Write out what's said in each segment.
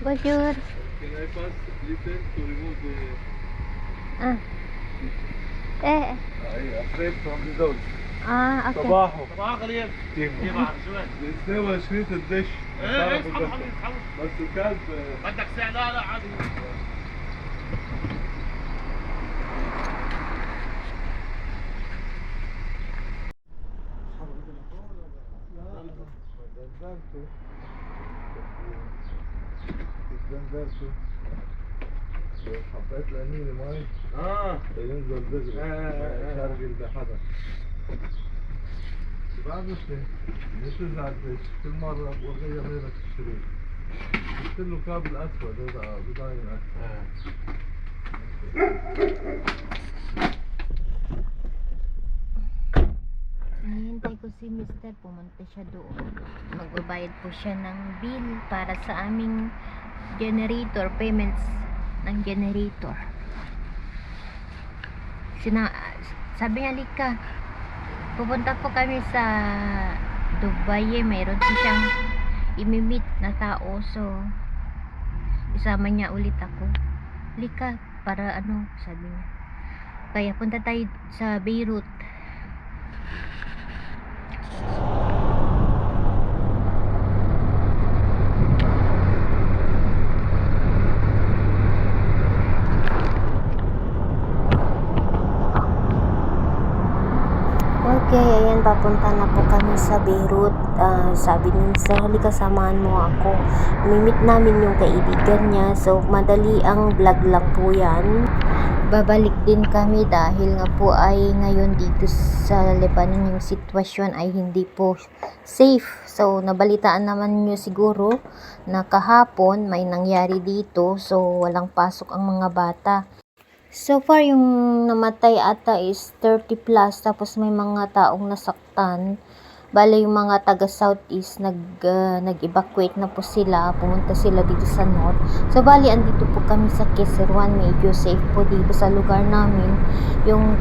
Bonjour. Can I pass little to remove the... Ah. afraid from the dog. Okay. صباحو صباح الخير. كيف كيف عارف شو وين؟ استوى شريط الدش ايه اسحب حبيبي اسحب. بس الكلب بدك ساعة؟ لا لا عادي. اتجنزلته لو حبيت لأميني مي ينزل دغري شارجل بحدا بعد مش تزعل فيش كل مرة بغير غيرك الشريط قلت له كابل أسود هذا بدايم أسود Hinihintay ko si Mr. Pumunta siya doon. Magbabayad po siya ng bill para sa aming generator, payments ng generator. Sabi niya, Lika, pupunta po kami sa Dubai. Mayroon po siyang imimit na tao. So, isama niya ulit ako. Lika, para ano, sabi niya. Kaya punta tayo sa Beirut. Okay, ayan, papunta na po kami sa Beirut. Sabi ni Sir, halika samahan mo ako. Mimit namin yung kaibigan niya. So, madali ang vlog lang po yan. Babalik din kami dahil nga po ay ngayon dito sa Lebanon yung sitwasyon ay hindi po safe. So, nabalitaan naman nyo siguro na kahapon may nangyari dito. So, walang pasok ang mga bata. So far, yung namatay ata is 30 plus, tapos may mga taong nasaktan. Bale, yung mga taga Southeast, nag-evacuate na po sila, pumunta sila dito sa North. So, bali, andito po kami sa Keserwan, medyo safe po dito sa lugar namin. Yung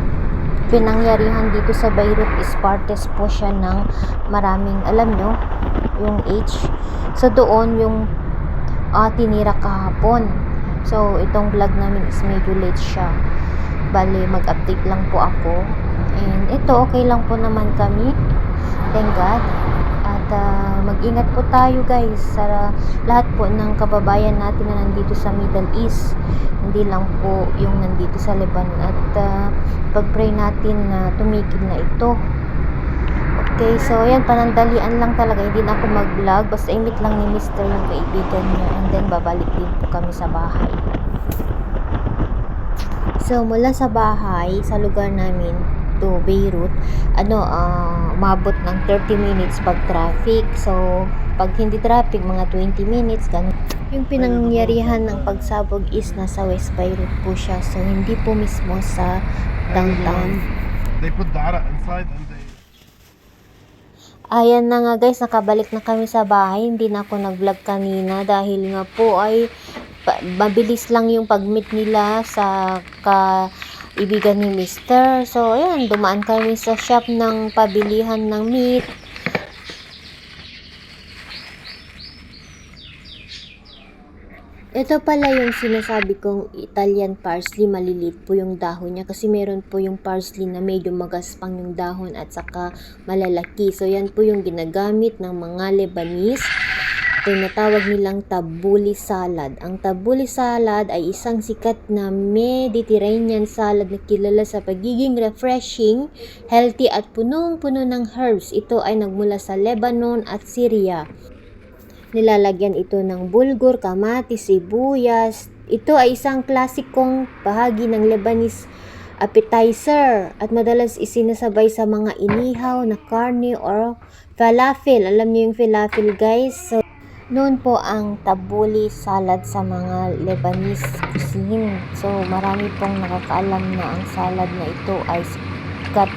pinangyarihan dito sa Beirut is partes po siya ng maraming, alam nyo, yung H. So, doon yung tinira kahapon. So, itong vlog namin is medyo late siya. Bale, mag-update lang po ako. And ito, okay lang po naman kami. Thank God. At mag-ingat po tayo guys sa lahat po ng kababayan natin na nandito sa Middle East. Hindi lang po yung nandito sa Lebanon. At pag-pray natin na tumigil na ito. Okay, so ayan, panandalian lang talaga. Hindi na ako mag-vlog. Basta imit lang ni Mr. yung kaibigan niya. And then, babalik din po kami sa bahay. So, mula sa bahay, sa lugar namin, to Beirut, umabot ng 30 minutes pag traffic. So, pag hindi traffic, mga 20 minutes, ganun. Yung pinangyarihan ng pagsabog is nasa West Beirut po siya. So, hindi po mismo sa downtown. They put the arak inside and they... Ayan na nga guys, nakabalik na kami sa bahay. Hindi na ako nag-vlog kanina dahil nga po ay mabilis lang yung pag-meet nila sa kaibigan ni Mr. So, ayan, dumaan kami sa shop ng pabilihan ng meat. Ito pala yung sinasabi kong Italian parsley, maliliit po yung dahon niya kasi meron po yung parsley na medyo magaspang yung dahon at saka malalaki. So yan po yung ginagamit ng mga Lebanese. Tinatawag nilang tabbouleh salad. Ang tabbouleh salad ay isang sikat na Mediterranean salad na kilala sa pagiging refreshing, healthy at punong-puno ng herbs. Ito ay nagmula sa Lebanon at Syria. Nilalagyan ito ng bulgur, kamatis, sibuyas. Ito ay isang klasikong bahagi ng Lebanese appetizer at madalas isinasabay sa mga inihaw na karne or falafel. Alam niyo yung falafel guys? So, noon po ang tabbouleh salad sa mga Lebanese cuisine. So, marami pong nakakaalam na ang salad na ito ay sikat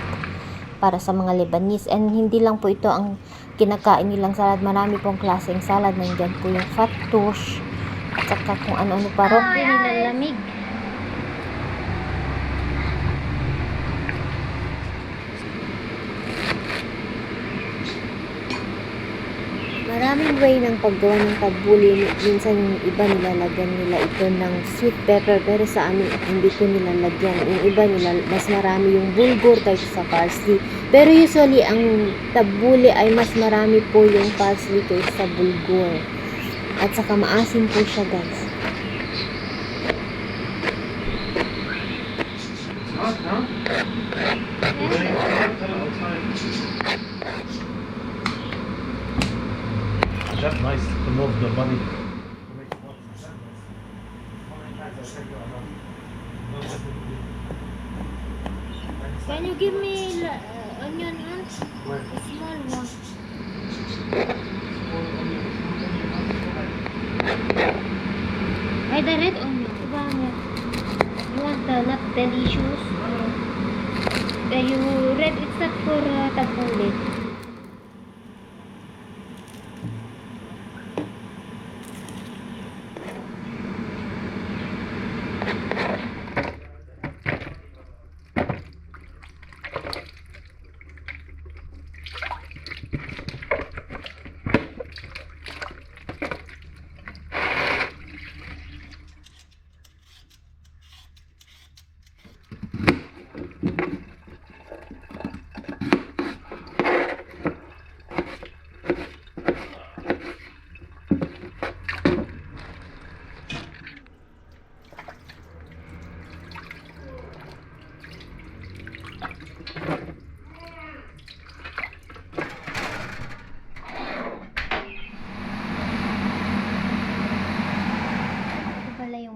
para sa mga Lebanese. And hindi lang po ito ang kinakain nilang salad. Marami pong klaseng salad. Nandyan po yung fattoush at saka kung ano-ano pa. Rock din nilalamig. Maraming way ng paggawa ng tabuli. Minsan yung iba nilalagyan nila ito ng sweet pepper, pero sa amin hindi ko nilalagyan. Yung iba mas marami yung bulgur kaysa sa parsley. Pero usually ang tabuli ay mas marami po yung parsley kaysa sa bulgur. At saka maasim po siya, guys. Hot, huh? That's nice to move the body. Can you give me onion, huh? Where? A small one. Ay, the red onion. Diba nga? You want the not delicious? You red, it's not for tabuli.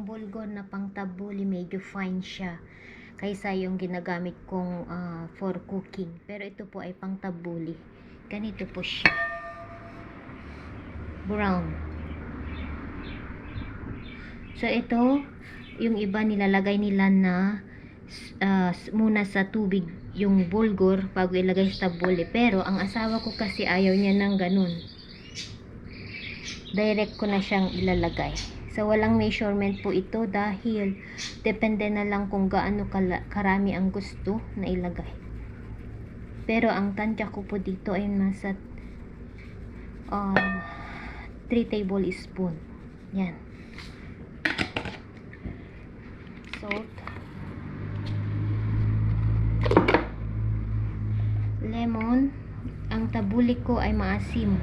Bulgur na pang tabuli, medyo fine siya kaysa yung ginagamit kong for cooking, pero ito po ay pang tabuli. Ganito po siya, brown. So ito, yung iba nilalagay nila na muna sa tubig yung bulgur bago ilagay sa tabuli, pero ang asawa ko kasi ayaw niya ng ganun, direct ko na siyang ilalagay. So, walang measurement po ito dahil depende na lang kung gaano karami ang gusto na ilagay. Pero ang tansya ko po dito ay nasa 3 tablespoon. Yan. Salt. Lemon. Ang tabuli ko ay maasim.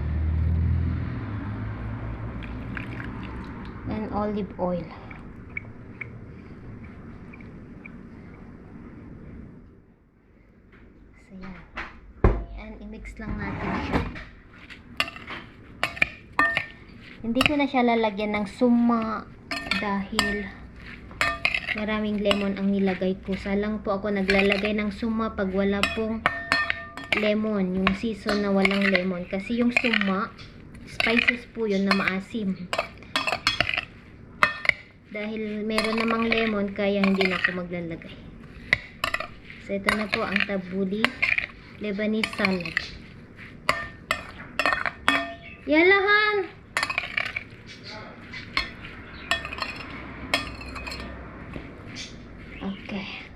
And olive oil. So yan. And i-mix lang natin siya. Hindi ko na siya lalagyan ng suma dahil maraming lemon ang nilagay ko. Salang po ako naglalagay ng suma pag wala pong lemon, yung season na walang lemon, kasi yung suma spices po yun na maasim. Dahil meron namang lemon, kaya hindi na ako maglalagay. So, ito na po ang tabuli Lebanese salad. Yalahan! Okay.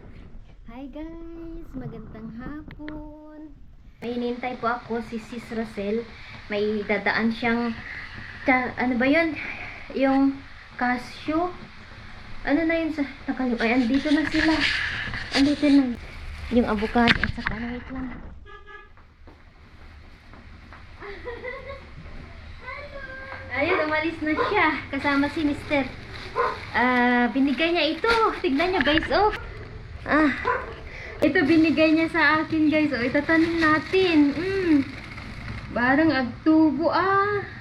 Hi guys! Magandang hapon. May hinintay po ako, si Sis Rosel. May dadaan siyang, ano ba yun? Yung cashew. Ano na yun sa nakalim? Ay, andito na sila. Andito na. Yung avocado. At saka, wait lang. Ayun, umalis na siya. Kasama si Mr. Binigay niya ito. Tignan niyo guys, oh. Ito binigay niya sa akin guys. Oh, itatanim natin. Barang agtubo,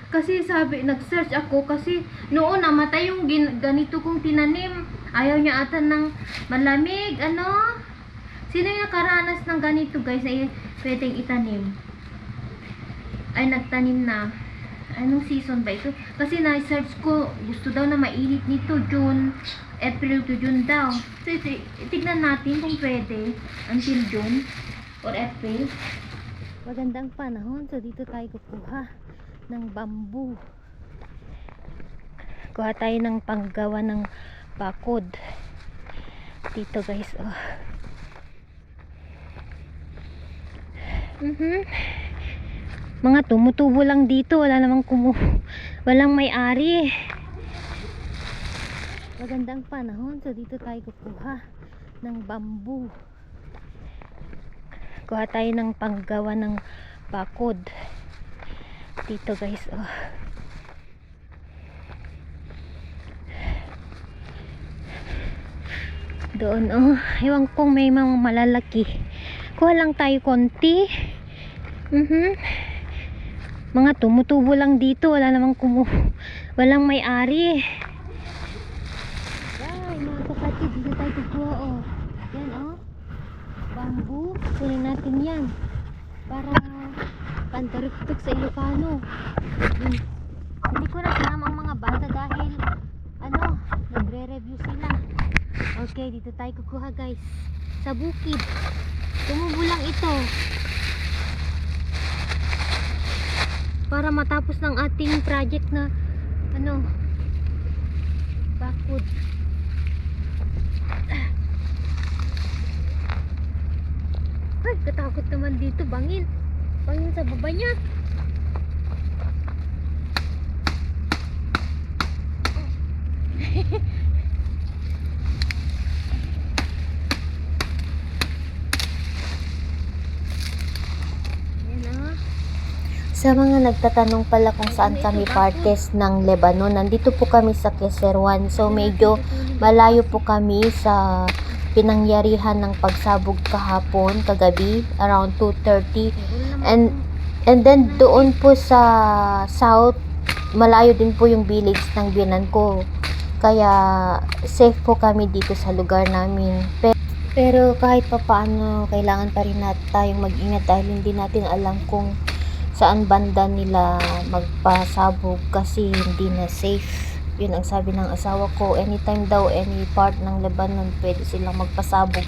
Kasi sabi, nag-search ako kasi noon namatay yung ganito kong tinanim. Ayaw niya ata ng malamig, ano? Sino yung nakaranas ng ganito guys na pwedeng itanim? Ay, nagtanim na. Anong season ba ito? Kasi na-search ko, gusto daw na mainit nito, June, April to June daw. So, tignan natin kung pwede until June or April. Magandang panahon, so dito tayo kukuha ng bamboo. Kuha tayo ng panggawa ng bakod dito guys, Mga tumutubo lang dito, wala namang walang may-ari. Magandang panahon, so dito tayo kukuha ng bamboo. Kuha tayo ng panggawa ng bakod. Dito guys, oh. Doon, oh. Ewan kong may mga malalaki. Kuha lang tayo konti. Mga tumutubo lang dito, wala namang walang may-ari. Ay, mga kapatid, dito tayo kukuha, oh. Yan, oh. Bamboo. Kunin natin yan. Para pantaruktok sa Ilocano. Hindi ko na sinama ang mga bata dahil nagre-review sila. Okay, dito tayo kukuha guys. Sa bukid. Tumubo lang ito. Para matapos ng ating project na bakod. Ay, katakot naman dito. Bangin sa baba niya. Sa mga nagtatanong pala kung saan kami partes ng Lebanon, nandito po kami sa Keserwan. So medyo malayo po kami sa pinangyarihan ng pagsabog kahapon, kagabi, around 2:30. And then doon po sa south, malayo din po yung village ng biyanan ko. Kaya safe po kami dito sa lugar namin. Pero kahit pa paano, kailangan pa rin natin tayong mag-ingat dahil hindi natin alam kung saan banda nila magpasabog kasi hindi na safe. Yun ang sabi ng asawa ko, anytime daw, any part ng Lebanon pwede silang magpasabog.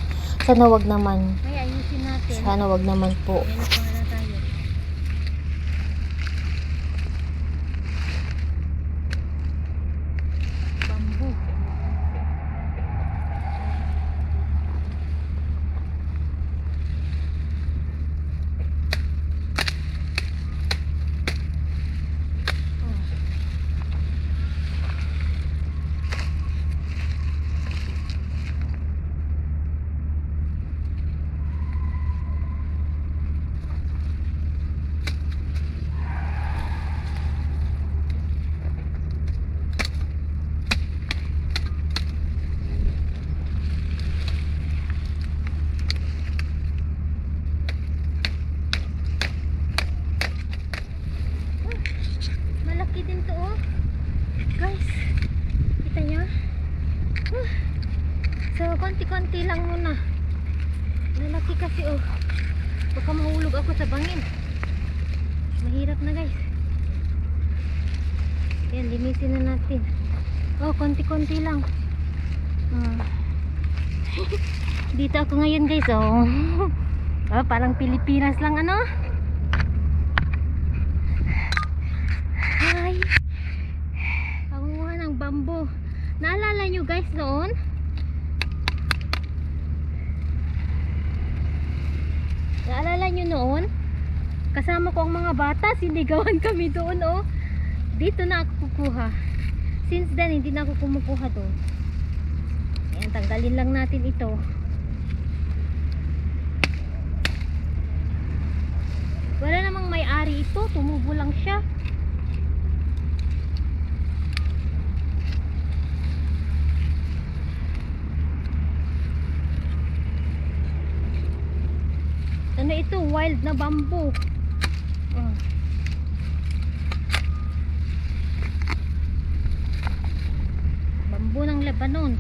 Sana wag naman. Ay, ayusin natin. Sana wag naman po. Bamboo. Malaki din to, oh. Guys, kita nyo? So, konti-konti lang muna. Malaki kasi, oh. Baka mahulog ako sa bangin. Mahirap na, guys. Yan, linisin na natin. Oh, konti-konti lang. Dito ako ngayon, guys, oh. Oh, parang Pilipinas lang, ano? Ay, pangunguha ng bamboo. Naalala nyo guys noon? Naalala nyo noon? Kasama ko ang mga bata, sinigawan kami doon, oh. Dito na ako kukuha. Since then, hindi na ako kumukuha doon. Ayan, tanggalin lang natin ito. Wala namang may-ari ito, tumubo lang siya. Ano ito? Wild na bamboo. Bamboo ng Lebanon.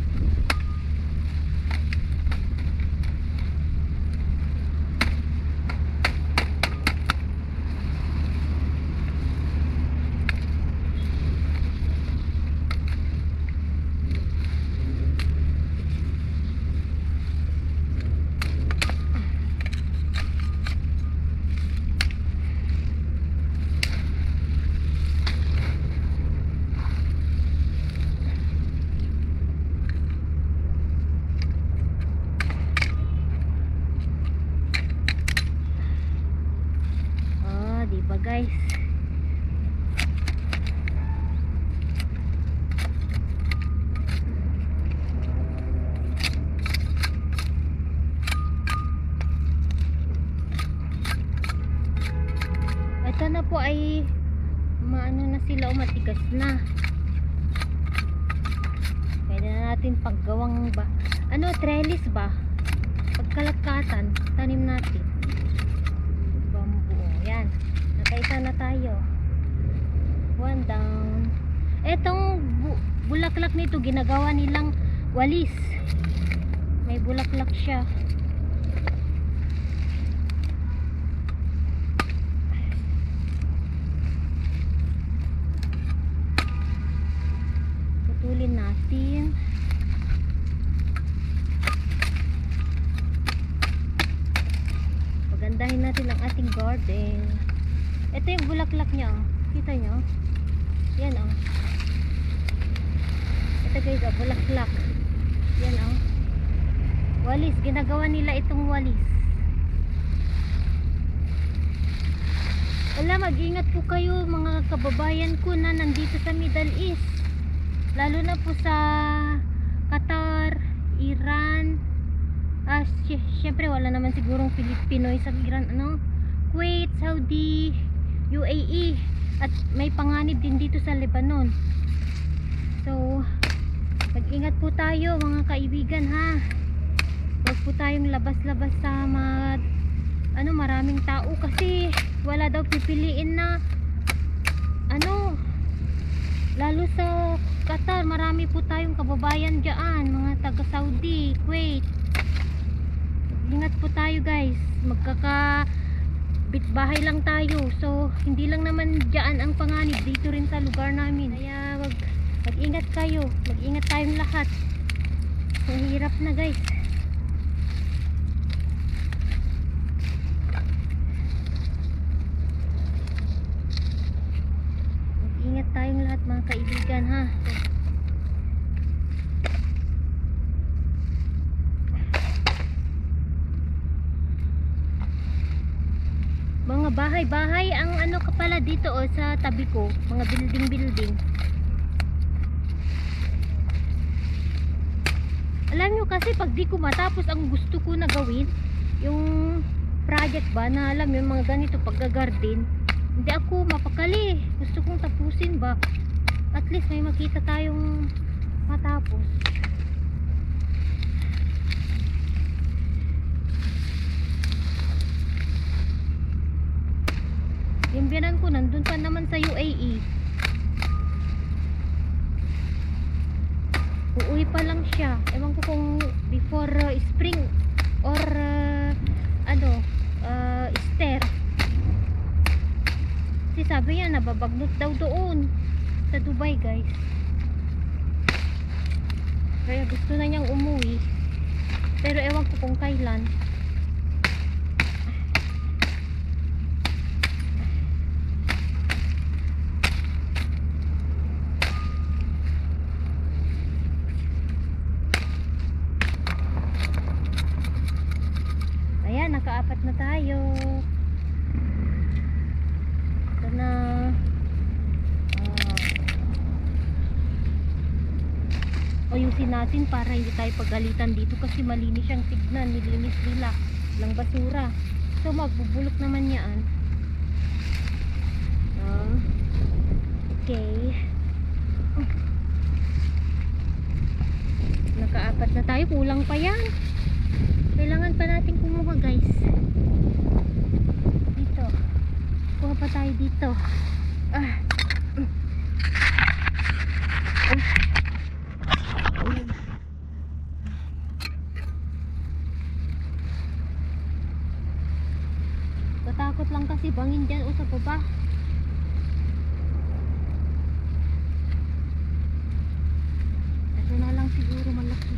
sila, matigas na. Pwede na natin paggawang ba, ano, trellis ba, pagkalakatan, tanim natin bambu. Yan, nakaisa na tayo. One down. Etong bulaklak nito ginagawa nilang walis, may bulaklak siya. Putulin natin. Pagandahin natin ang ating garden. Ito yung bulaklak niya, oh. Kita nyo? Yan, oh. Ito guys, oh, bulaklak. Yan, oh. Walis, ginagawa nila itong walis. Wala, mag-ingat po kayo mga kababayan ko na nandito sa Middle East. Lalo na po sa Qatar, Iran. Syempre wala naman sigurong Pilipinoy sa Iran, ano? Kuwait, Saudi, UAE, at may panganib din dito sa Lebanon. So, mag-ingat po tayo mga kaibigan, ha. Huwag po tayong labas-labas sa maraming tao, kasi wala daw pipiliin na ano, lalo sa Qatar, marami po tayong kababayan dyan, mga taga Saudi, Kuwait. Ingat po tayo guys, bitbahay lang tayo, so hindi lang naman dyan ang panganib, dito rin sa lugar namin. Kaya mag-ingat kayo, mag-ingat tayong lahat. Mahirap na guys. Mag-ingat tayong lahat mga kaibigan, ha. Mga bahay-bahay ang ano ka pala dito, oh, sa tabi ko, mga building. Alam nyo kasi pag di ko matapos ang gusto ko na gawin, yung project ba na alam yung mga ganito pagga-garden, hindi ako mapakali. Gusto kong tapusin ba, at least may makita tayong matapos. Yung biyanan ko nandun pa naman sa UAE. Uuwi pa lang siya. Ewan ko kung before spring or Easter. Kasi sabi niya nababagnot daw doon sa Dubai guys. Kaya gusto na niyang umuwi. Pero ewan ko kung kailan. Ayan, nakaapat na tayo. Ito na. Ayusin natin para hindi tayo pagalitan dito, kasi malinis siyang tignan, nilinis nila ng basura. So magbubulok naman yan. Okay. Nakaapat na tayo, kulang pa yan. Kailangan pa natin kumuha guys. Dito. Kuha pa tayo dito. Katakot lang kasi bangin dyan o sa baba. Ito na lang siguro malaki.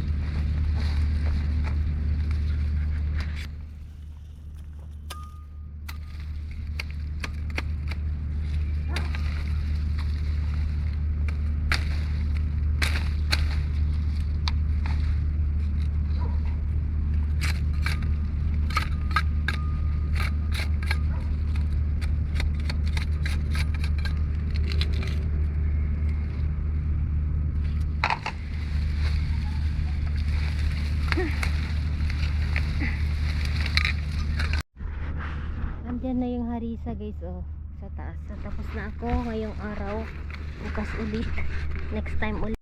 Andyan na yung harisa guys, oh. sa taas. So, tapos na ako ngayong araw. Bukas ulit. Next time ulit.